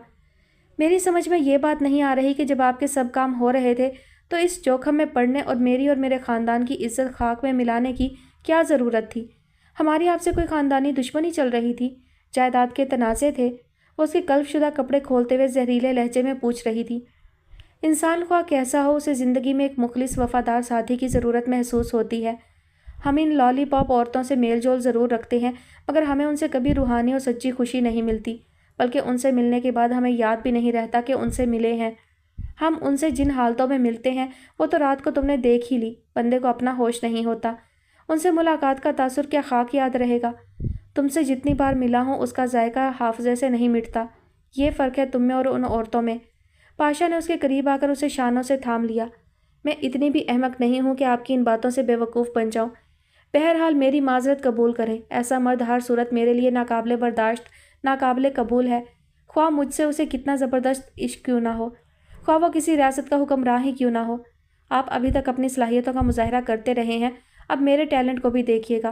میری سمجھ میں یہ بات نہیں آ رہی کہ جب آپ کے سب کام ہو رہے تھے تو اس جوخم میں پڑنے اور میری اور میرے خاندان کی عزت خاک میں ملانے کی کیا ضرورت تھی؟ ہماری آپ سے کوئی خاندانی دشمنی چل رہی تھی؟ جائیداد کے تنازع تھے؟ وہ اس کے کلف شدہ کپڑے کھولتے ہوئے زہریلے لہجے میں پوچھ رہی تھی۔ انسان خواہ کیسا ہو، اسے زندگی میں ایک مخلص وفادار ساتھی کی ضرورت محسوس ہوتی ہے۔ ہم ان لالی پاپ عورتوں سے میل جول ضرور رکھتے ہیں، مگر ہمیں ان سے کبھی روحانی اور سچی خوشی نہیں ملتی، بلکہ ان سے ملنے کے بعد ہمیں یاد بھی نہیں رہتا کہ ان سے ملے ہیں۔ ہم ان سے جن حالتوں میں ملتے ہیں وہ تو رات کو تم نے دیکھ ہی لی، بندے کو اپنا ہوش نہیں ہوتا، ان سے ملاقات کا تاثر کیا خاک یاد رہے گا؟ تم سے جتنی بار ملا ہوں اس کا ذائقہ حافظے سے نہیں مٹتا، یہ فرق ہے تم میں اور ان عورتوں میں۔ پاشا نے اس کے قریب آ کر اسے شانوں سے تھام لیا۔ میں اتنی بھی احمق نہیں ہوں کہ آپ کی ان باتوں سے بے وقوف بن جاؤں، بہرحال میری معذرت قبول کریں، ایسا مرد ہر صورت میرے لیے ناقابل برداشت، ناقابل قبول ہے، خواہ مجھ سے اسے کتنا زبردست عشق کیوں نہ ہو، خواہ وہ کسی ریاست کا حکمراں ہی کیوں نہ ہو۔ آپ ابھی تک اپنی صلاحیتوں کا مظاہرہ کرتے رہے ہیں، اب میرے ٹیلنٹ کو بھی دیکھیے گا،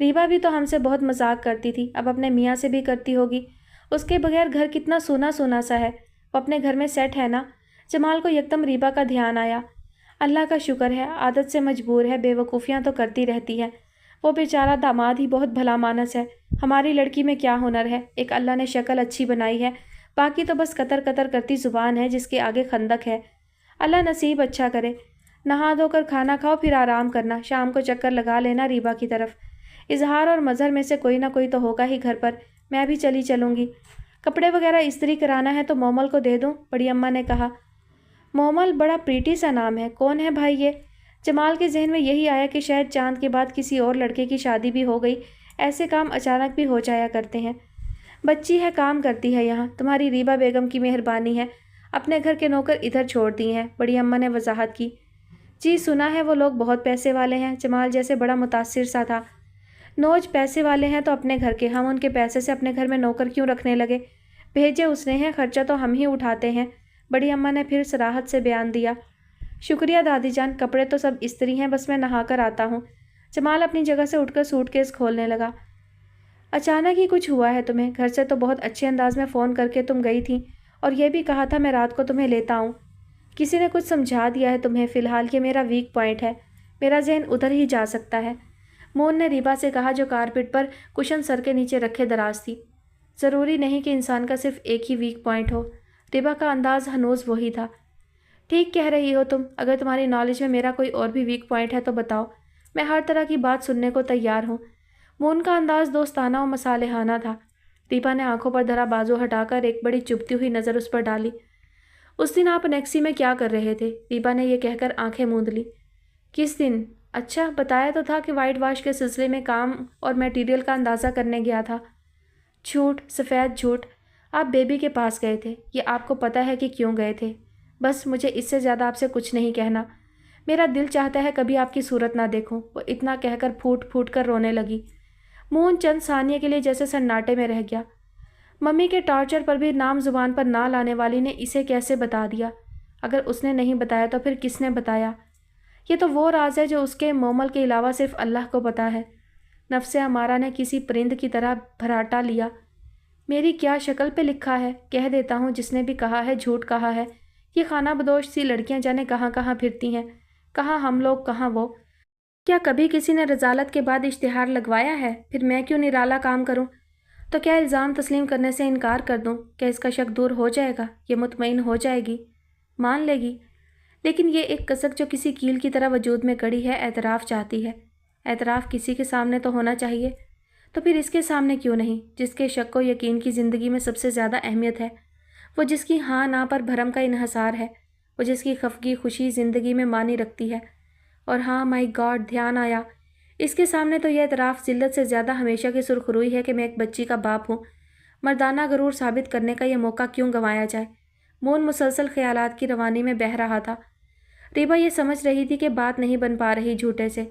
ریبا بھی تو ہم سے بہت مذاق کرتی تھی، اب اپنے میاں سے بھی کرتی ہوگی۔ اس کے بغیر گھر کتنا سونا سونا سا ہے۔ وہ اپنے گھر میں سیٹ ہے نا؟ جمال کو یکدم ریبا کا دھیان آیا۔ اللہ کا شکر ہے، عادت سے مجبور ہے، بے وقوفیاں تو کرتی رہتی ہے۔ وہ بیچارہ داماد ہی بہت بھلا مانس ہے۔ ہماری لڑکی میں کیا ہنر ہے؟ ایک اللہ نے شکل اچھی بنائی ہے، باقی تو بس قطر قطر کرتی زبان ہے جس کے آگے خندق ہے۔ اللہ نصیب اچھا کرے۔ نہا دھو کر کھانا کھاؤ، پھر آرام کرنا، شام کو چکر لگا لینا ریبا کی طرف۔ اظہار اور مظہر میں سے کوئی نہ کوئی تو ہوگا ہی گھر پر، میں بھی چلوں گی۔ کپڑے وغیرہ استری کرانا ہے تو مومل کو دے دوں، بڑی اماں نے کہا۔ مومل بڑا پریٹی سا نام ہے، کون ہے بھائی یہ؟ جمال کے ذہن میں یہی آیا کہ شاید چاند کے بعد کسی اور لڑکے کی شادی بھی ہو گئی، ایسے کام اچانک بھی ہو جایا کرتے ہیں۔ بچی ہے، کام کرتی ہے یہاں، تمہاری ریبا بیگم کی مہربانی ہے، اپنے گھر کے نوکر ادھر چھوڑ دی ہیں، بڑی اماں نے وضاحت کی۔ جی سنا ہے وہ لوگ بہت پیسے والے ہیں، جمال جیسے بڑا متاثر سا تھا۔ نوج پیسے والے ہیں تو اپنے گھر کے، ہم ان کے پیسے سے اپنے گھر میں نوکر کیوں رکھنے لگے؟ بھیجے اس نے ہیں، خرچہ تو ہم ہی اٹھاتے ہیں، بڑی اماں نے پھر صراحت سے بیان دیا۔ شکریہ دادی جان، کپڑے تو سب استری ہیں، بس میں نہا کر آتا ہوں۔ جمال اپنی جگہ سے اٹھ کر سوٹ کیس کھولنے لگا۔ اچانک ہی کچھ ہوا ہے تمہیں؟ گھر سے تو بہت اچھے انداز میں فون کر کے تم گئی تھی اور یہ بھی کہا تھا میں رات کو تمہیں لیتا ہوں۔ کسی نے کچھ سمجھا دیا ہے تمہیں؟ فی الحال یہ میرا ویک پوائنٹ ہے، میرا ذہن ادھر ہی جا سکتا ہے، مون نے ریبا سے کہا جو کارپیٹ پر کشن سر کے نیچے رکھے دراز تھی۔ ضروری نہیں کہ انسان کا صرف ایک ہی ویک پوائنٹ ہو، ریبا کا انداز ہنوز وہی تھا۔ ٹھیک کہہ رہی ہو تم، اگر تمہاری نالج میں میرا کوئی اور بھی ویک پوائنٹ ہے تو بتاؤ، میں ہر طرح کی بات سننے کو تیار ہوں۔ مون کا انداز دوستانہ و مصالحانہ تھا۔ ریبا نے آنکھوں پر دھرا بازو ہٹا کر ایک بڑی چبھتی ہوئی نظر اس پر ڈالی۔ اس دن آپ نیکسی میں کیا کر رہے تھے؟ ریبا نے یہ کہہ کر آنکھیں موند لی۔ کس دن؟ اچھا بتایا تو تھا کہ وائٹ واش کے سلسلے میں کام اور میٹیریل کا اندازہ کرنے گیا تھا۔ جھوٹ، سفید جھوٹ، آپ بیبی کے پاس گئے تھے، یہ آپ کو پتہ ہے کہ کیوں گئے تھے؟ بس مجھے اس سے زیادہ آپ سے کچھ نہیں کہنا، میرا دل چاہتا ہے کبھی آپ کی صورت نہ دیکھوں، وہ اتنا کہہ کر پھوٹ پھوٹ کر رونے لگی۔ مون چند ثانیے کے لیے جیسے سناٹے میں رہ گیا۔ ممی کے ٹارچر پر بھی نام زبان پر نہ لانے والی نے اسے کیسے بتا دیا؟ اگر اس نے نہیں بتایا تو پھر کس نے بتایا؟ یہ تو وہ راز ہے جو اس کے مومل کے علاوہ صرف اللہ کو پتہ ہے۔ نفس امارہ نے کسی پرند کی طرح بھراٹا لیا۔ میری کیا شکل پہ لکھا ہے؟ کہہ دیتا ہوں، جس نے بھی کہا ہے جھوٹ کہا ہے۔ یہ خانہ بدوش سی لڑکیاں جانے کہاں کہاں پھرتی ہیں، کہاں ہم لوگ کہاں وہ۔ کیا کبھی کسی نے رضالت کے بعد اشتہار لگوایا ہے؟ پھر میں کیوں نرالا کام کروں؟ تو کیا الزام تسلیم کرنے سے انکار کر دوں؟ کیا اس کا شک دور ہو جائے گا؟ یہ مطمئن ہو جائے گی، مان لے گی؟ لیکن یہ ایک کسک جو کسی کیل کی طرح وجود میں کڑی ہے، اعتراف چاہتی ہے۔ اعتراف کسی کے سامنے تو ہونا چاہیے، تو پھر اس کے سامنے کیوں نہیں؟ جس کے شک و یقین کی زندگی میں سب سے زیادہ اہمیت ہے، وہ جس کی ہاں نہ پر بھرم کا انحصار ہے، وہ جس کی خفگی خوشی زندگی میں معنی رکھتی ہے۔ اور ہاں، مائی گاڈ، دھیان آیا، اس کے سامنے تو یہ اعتراف ذلت سے زیادہ ہمیشہ کی سرخروئی ہے کہ میں ایک بچی کا باپ ہوں۔ مردانہ غرور ثابت کرنے کا یہ موقع کیوں گنوایا جائے؟ مون مسلسل خیالات کی روانی میں بہہ رہا تھا۔ ریبا یہ سمجھ رہی تھی کہ بات نہیں بن پا رہی جھوٹے سے۔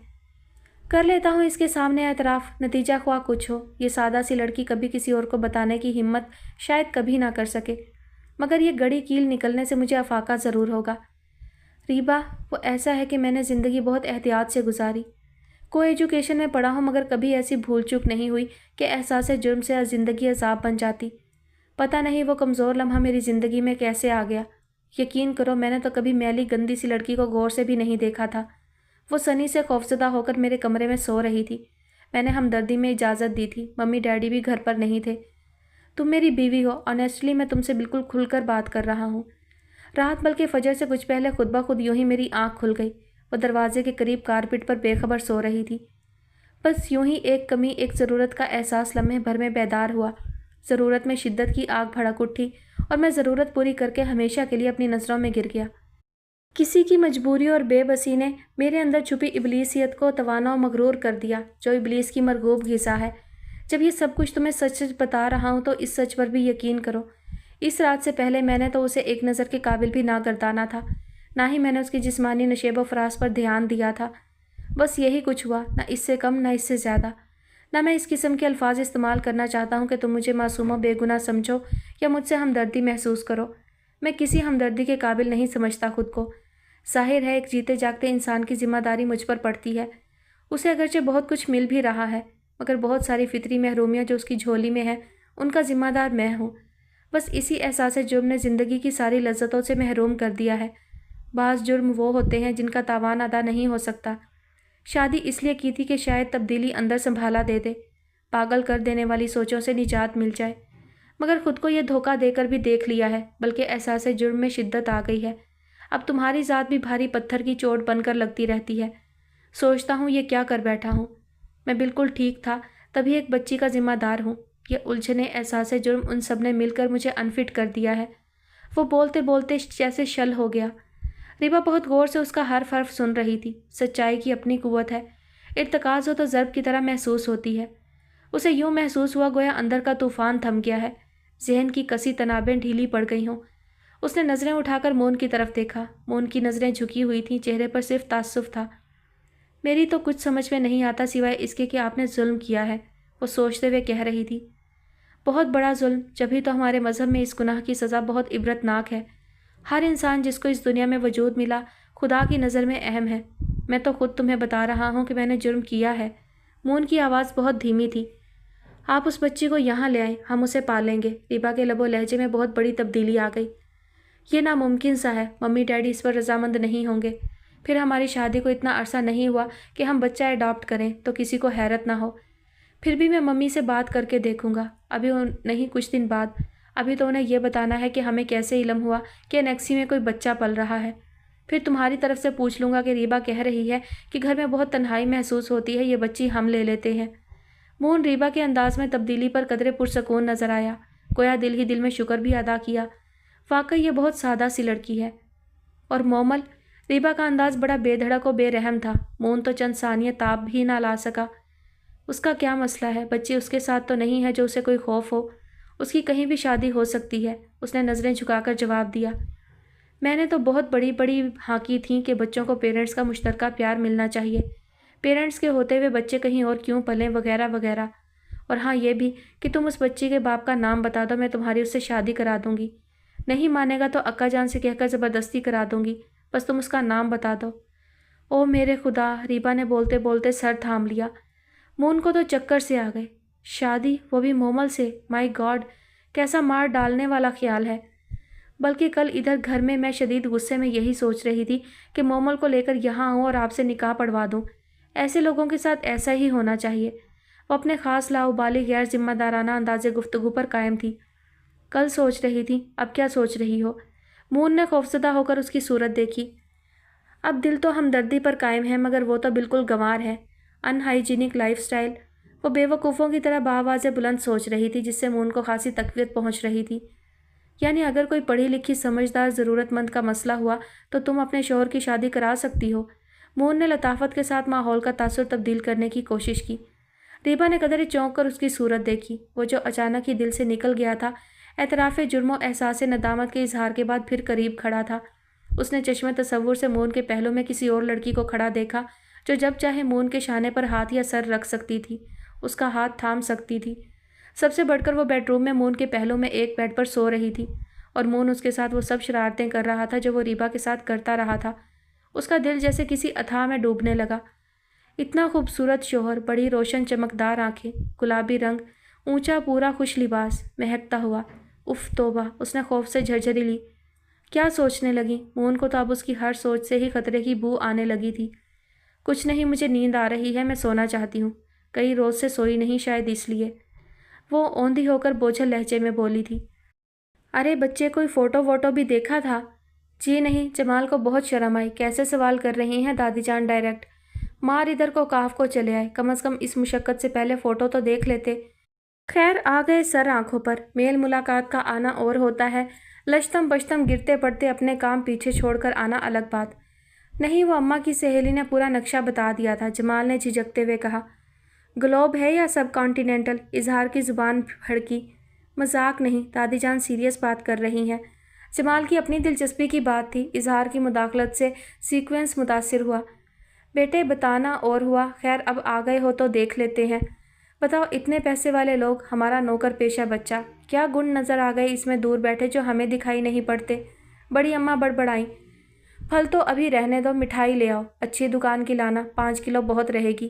کر لیتا ہوں اس کے سامنے اعتراف، نتیجہ خواہ کچھ ہو۔ یہ سادہ سی لڑکی کبھی کسی اور کو بتانے کی ہمت شاید کبھی نہ کر سکے، مگر یہ گڑی کیل نکلنے سے مجھے افاقہ ضرور ہوگا۔ ریبا، وہ ایسا ہے کہ میں نے زندگی بہت احتیاط سے گزاری، کوئی ایجوکیشن میں پڑھا ہوں مگر کبھی ایسی بھول چوک نہیں ہوئی کہ احساس جرم سے زندگی عذاب بن جاتی۔ پتہ نہیں وہ کمزور لمحہ میری زندگی میں کیسے آ گیا۔ یقین کرو، میں نے تو کبھی میلی گندی سی لڑکی کو غور سے بھی نہیں دیکھا تھا۔ وہ سنی سے خوفزدہ ہو کر میرے کمرے میں سو رہی تھی، میں نے ہمدردی میں اجازت دی تھی، ممی ڈیڈی بھی گھر پر نہیں تھے۔ تم میری بیوی ہو، آنیسٹلی میں تم سے بالکل کھل کر بات کر رہا ہوں۔ رات بلکہ فجر سے کچھ پہلے خود بخود یوں ہی میری آنکھ کھل گئی، وہ دروازے کے قریب کارپیٹ پر بے خبر سو رہی تھی۔ بس یوں ہی ایک کمی، ایک ضرورت کا احساس لمحے بھر میں بیدار ہوا۔ ضرورت میں شدت کی آگ بھڑک اٹھی اور میں ضرورت پوری کر کے ہمیشہ کے لیے اپنی نظروں میں گر گیا۔ کسی کی مجبوری اور بے بسی نے میرے اندر چھپی ابلیسیت کو توانا و مغرور کر دیا، جو ابلیس کی مرغوب غذا ہے۔ جب یہ سب کچھ تمہیں سچ سچ بتا رہا ہوں تو اس سچ پر بھی یقین کرو۔ اس رات سے پہلے میں نے تو اسے ایک نظر کے قابل بھی نہ گردانا تھا، نہ ہی میں نے اس کی جسمانی نشیب و فراز پر دھیان دیا تھا۔ بس یہی کچھ ہوا، نہ اس سے کم نہ اس سے زیادہ۔ نہ میں اس قسم کے الفاظ استعمال کرنا چاہتا ہوں کہ تم مجھے معصوم و بے گناہ سمجھو یا مجھ سے ہمدردی محسوس کرو۔ میں کسی ہمدردی کے قابل نہیں سمجھتا خود کو۔ ظاہر ہے ایک جیتے جاگتے انسان کی ذمہ داری مجھ پر پڑتی ہے، اسے اگرچہ بہت کچھ مل بھی رہا ہے، مگر بہت ساری فطری محرومیاں جو اس کی جھولی میں ہیں ان کا ذمہ دار میں ہوں۔ بس اسی احساس جرم نے زندگی کی ساری لذتوں سے محروم کر دیا ہے۔ بعض جرم وہ ہوتے ہیں جن کا تاوان ادا نہیں ہو سکتا۔ شادی اس لیے کی تھی کہ شاید تبدیلی اندر سنبھالا دے دے، پاگل کر دینے والی سوچوں سے نجات مل جائے، مگر خود کو یہ دھوکہ دے کر بھی دیکھ لیا ہے، بلکہ احساس جرم میں شدت آ گئی ہے۔ اب تمہاری ذات بھی بھاری پتھر کی چوٹ بن کر لگتی رہتی ہے۔ سوچتا ہوں یہ کیا کر بیٹھا ہوں۔ میں بالکل ٹھیک تھا، تبھی ایک بچی کا ذمہ دار ہوں۔ یہ الجھنے احساس جرم ان سب نے مل کر مجھے انفٹ کر دیا ہے۔ وہ بولتے بولتے جیسے شل ہو گیا۔ ریبا بہت غور سے اس کا ہر حرف سن رہی تھی۔ سچائی کی اپنی قوت ہے، ارتکاز ہو تو ضرب کی طرح محسوس ہوتی ہے۔ اسے یوں محسوس ہوا گویا اندر کا طوفان تھم گیا ہے، ذہن کی کسی تنابیں ڈھیلی پڑ گئی ہوں۔ اس نے نظریں اٹھا کر مون کی طرف دیکھا۔ مون کی نظریں جھکی ہوئی تھیں، چہرے پر صرف تعصب تھا۔ میری تو کچھ سمجھ میں نہیں آتا سوائے اس کے کہ آپ نے ظلم کیا ہے، وہ سوچتے ہوئے کہہ رہی تھی۔ بہت بڑا ظلم، جبھی تو ہمارے مذہب میں اس گناہ کی سزا بہت عبرتناک ہے۔ ہر انسان جس کو اس دنیا میں وجود ملا خدا کی نظر میں اہم ہے۔ میں تو خود تمہیں بتا رہا ہوں کہ میں نے جرم کیا ہے۔ مون کی آواز بہت دھیمی تھی۔ آپ اس بچی کو یہاں لے آئیں، ہم اسے پالیں گے۔ ریبا کے لب و لہجے میں بہت بڑی تبدیلی آ گئی۔ یہ ناممکن سا ہے، ممی ڈیڈی اس پر رضامند نہیں ہوں گے۔ پھر ہماری شادی کو اتنا عرصہ نہیں ہوا کہ ہم بچہ اڈاپٹ کریں تو کسی کو حیرت نہ ہو۔ پھر بھی میں ممی سے بات کر کے دیکھوں گا، ابھی نہیں کچھ دن بعد۔ ابھی تو انہیں یہ بتانا ہے کہ ہمیں کیسے علم ہوا کہ انیکسی میں کوئی بچہ پل رہا ہے۔ پھر تمہاری طرف سے پوچھ لوں گا کہ ریبا کہہ رہی ہے کہ گھر میں بہت تنہائی محسوس ہوتی ہے، یہ بچی ہم لے لیتے ہیں۔ مون ریبا کے انداز میں تبدیلی پر قدرے پرسکون نظر آیا، گویا دل ہی دل میں شکر بھی ادا کیا۔ واقعی یہ بہت سادہ سی لڑکی ہے۔ اور مومل، ریبا کا انداز بڑا بے دھڑک و بے رحم تھا۔ مون تو چند ثانیے تاب بھی نہ لا سکا۔ اس کا کیا مسئلہ ہے؟ بچی اس کے ساتھ تو نہیں ہے جو اسے کوئی خوف ہو۔ اس کی کہیں بھی شادی ہو سکتی ہے۔ اس نے نظریں جھکا کر جواب دیا۔ میں نے تو بہت بڑی بڑی ہانکی تھیں کہ بچوں کو پیرنٹس کا مشترکہ پیار ملنا چاہیے، پیرنٹس کے ہوتے ہوئے بچے کہیں اور کیوں پلیں، وغیرہ وغیرہ۔ اور ہاں یہ بھی کہ تم اس بچی کے باپ کا نام بتا دو، میں تمہاری اس سے شادی کرا دوں گی۔ نہیں مانے گا تو اکا جان سے کہہ کر زبردستی کرا دوں گی، بس تم اس کا نام بتا دو۔ او میرے خدا، ریبا نے بولتے بولتے سر تھام لیا۔ مون کو تو چکر سے آ گئے۔ شادی، وہ بھی مومل سے؟ مائی گاڈ، کیسا مار ڈالنے والا خیال ہے۔ بلکہ کل ادھر گھر میں میں شدید غصے میں یہی سوچ رہی تھی کہ مومل کو لے کر یہاں آؤں اور آپ سے نکاح پڑھوا دوں۔ ایسے لوگوں کے ساتھ ایسا ہی ہونا چاہیے۔ وہ اپنے خاص لاؤبالی غیر ذمہ دارانہ انداز گفتگو پر قائم تھی۔ کل سوچ رہی تھی، اب کیا سوچ رہی ہو؟ مون نے خوفزدہ ہو کر اس کی صورت دیکھی۔ اب دل تو ہمدردی پر قائم ہے، مگر وہ تو بالکل گنوار ہے۔ ان ہائیجینک لائف سٹائل، وہ بے وقوفوں کی طرح بآواز بلند سوچ رہی تھی، جس سے مون کو خاصی تقویت پہنچ رہی تھی۔ یعنی اگر کوئی پڑھی لکھی سمجھدار ضرورت مند کا مسئلہ ہوا تو تم اپنے شوہر کی شادی کرا سکتی ہو۔ مون نے لطافت کے ساتھ ماحول کا تاثر تبدیل کرنے کی کوشش کی۔ ریبا نے قدرے چونک کر اس کی صورت دیکھی۔ وہ جو اچانک ہی دل سے نکل گیا تھا، اعتراف جرم و احساس ندامت کے اظہار کے بعد پھر قریب کھڑا تھا۔ اس نے چشم تصور سے مون کے پہلو میں کسی اور لڑکی کو کھڑا دیکھا جو جب چاہے مون کے شانے پر ہاتھ یا سر رکھ سکتی تھی، اس کا ہاتھ تھام سکتی تھی۔ سب سے بڑھ کر وہ بیڈ روم میں مون کے پہلو میں ایک بیڈ پر سو رہی تھی، اور مون اس کے ساتھ وہ سب شرارتیں کر رہا تھا جو وہ ریبا کے ساتھ کرتا رہا تھا۔ اس کا دل جیسے کسی اتھاہ میں ڈوبنے لگا۔ اتنا خوبصورت شوہر، بڑی روشن چمکدار آنکھیں، گلابی رنگ، اونچا پورا خوش لباس، مہکتا ہوا۔ اف توبہ، اس نے خوف سے جھرجھری لی۔ کیا سوچنے لگی؟ مون کو تو اب اس کی ہر سوچ سے ہی خطرے کی بو آنے لگی تھی۔ کچھ نہیں، مجھے نیند آ رہی ہے، میں سونا چاہتی ہوں، کئی روز سے سوئی نہیں، شاید اس لیے۔ وہ اوندھی ہو کر بوجھل لہجے میں بولی تھی۔ ارے بچے، کوئی فوٹو ووٹو بھی دیکھا تھا؟ جی نہیں۔ جمال کو بہت شرم آئی۔ کیسے سوال کر رہی ہیں دادی جان ڈائریکٹ؟ مار ادھر کو کاف کو چلے آئے، کم از کم اس مشقت سے پہلے فوٹو تو دیکھ لیتے۔ خیر، آ گئے سر آنکھوں پر۔ میل ملاقات کا آنا اور ہوتا ہے، لشتم بشتم گرتے پڑتے اپنے کام پیچھے چھوڑ کر آنا الگ بات۔ نہیں، وہ اماں کی سہیلی نے پورا نقشہ بتا دیا تھا، جمال نے جھجکتے ہوئے کہا۔ گلوب ہے یا سب کانٹیننٹل؟ اظہار کی زبان پھڑکی۔ مذاق نہیں، دادی جان سیریس بات کر رہی ہیں۔ جمال کی اپنی دلچسپی کی بات تھی، اظہار کی مداخلت سے سیکوینس متاثر ہوا۔ بیٹے بتانا اور ہوا، خیر اب آ گئے ہو تو دیکھ لیتے ہیں۔ بتاؤ، اتنے پیسے والے لوگ، ہمارا نوکر پیشہ بچہ، کیا گن نظر آ گئے اس میں دور بیٹھے جو ہمیں دکھائی نہیں پڑتے؟ بڑی اماں بڑبڑائیں۔ پھل تو ابھی رہنے دو، مٹھائی لے آؤ، اچھی دکان کی لانا، 5 کلو بہت رہے گی۔